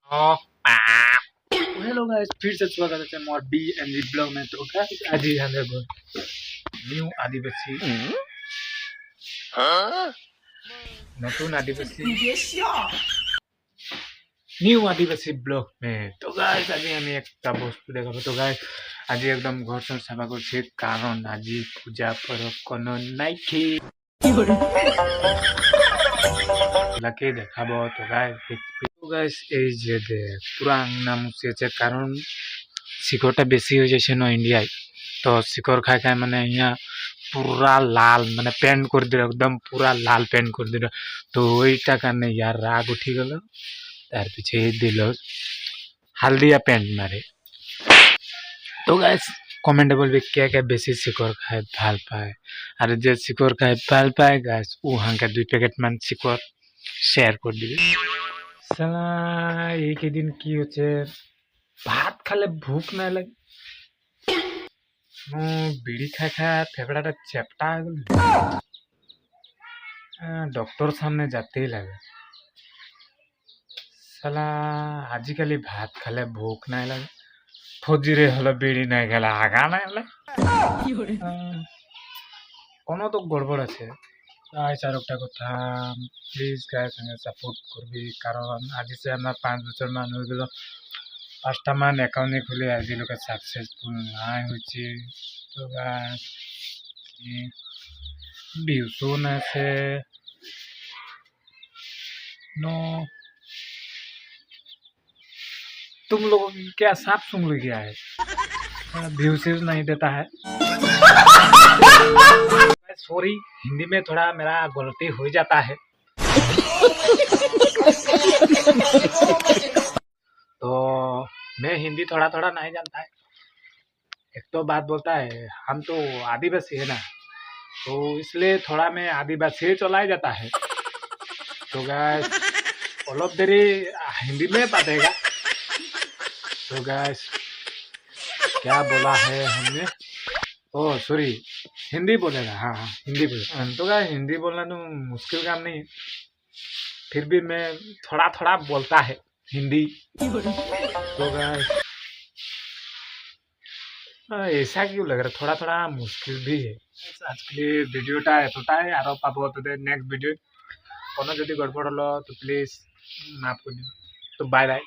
Hello guys, फिर से स्वागत है मोर बी एंड जी ब्लॉग में। तो गाइस आज ही हमें न्यू आदिवासी नतून आदिवासी न्यू आदिवासी ब्लॉग में। तो गाइस आज আমি একটা বস্তু দেখাবো। তো গাইস আজি একদম ঘর সর সাফা করছি, কারণ আজি পূজা পরব কোনো নাইকি লাকে দেখাবো। তো গাইস এই যে দেখ পুরা আংনা মুছিয়েছে, কারণ শিকড়টা বেশি হয়ে যাচ্ছে না ইন্ডিয়ায়। তো শিকড় খাই খাই মানে यहाँ पूरा लाल মানে পেন্ট করে দিল, একদম পুরা লাল পেন্ট করে দিল। তো ওইটা কারণে यार রাগ উঠি গেল, তার পিছে দিল হালদিয়া পেন্ট মারে। তো গাইস কমেন্টে বলবে কে কে বেশি শিকড় খায় ভাল পায়, আর যে শিকড় খায় ভাল পায় গাইস ও হাঙ্কা 2 প্যাকেট মান শিকড় শেয়ার করে দিবে। সালা এই দিন কি হচ্ছে, ভাত খালে ভুক না লাগে, বিড়ি খাই খাই ফেফড়াটা চ্যাপটা হয়ে গেল। ডক্টর সামনে যেতেই লাগে। সালা আজিকালি ভাত খালে ভুক নাই লাগে, ফজিরে হলে বিড়ি নাই খেলে আগা নাই হলে কোনো তো গড়বড় আছে। গাইস আর একটা কথা, প্লিজ গাইস সঙ্গে সাপোর্ট করবি, কারণ আজি সে আমার 5 বছর মান হয়ে গেল, 5টা মান অ্যাকাউন্ট খুলে আজিলৈকে সাকসেসফুল নাই হয়েছে। তো গাইস ভিউজও না আছে, नो तुम लोगों की क्या सांप सूंघ गया है, व्यूज नहीं देता है। सॉरी, हिंदी में थोड़ा मेरा गलती हो जाता है। तो मैं हिंदी थोड़ा थोड़ा नहीं जानता है। एक तो बात बोलता है हम तो आदिवासी है ना, तो इसलिए थोड़ा मैं आदिवासी चला जाता है। तो गाइस ऑल ऑफ देरी हिंदी में बताएगा। तो गाइस क्या बोला है हमने, ओह सॉरी हिंदी बोलेगा। हाँ हाँ हिंदी बोले। तो गाइस हिंदी बोलना तो मुश्किल काम नहीं है, फिर भी मैं थोड़ा थोड़ा बोलता है हिंदी। तो गाइस ऐसा क्यों लग रहा है, थोड़ा थोड़ा मुश्किल भी है। आज के लिए ভিডিওটা এতটাই, আরো পাবো তোদের নেক্সট ভিডিও। কোনো যদি গড়বড় হলো তো প্লিজ মাফ করে দিও। তো বাই বাই।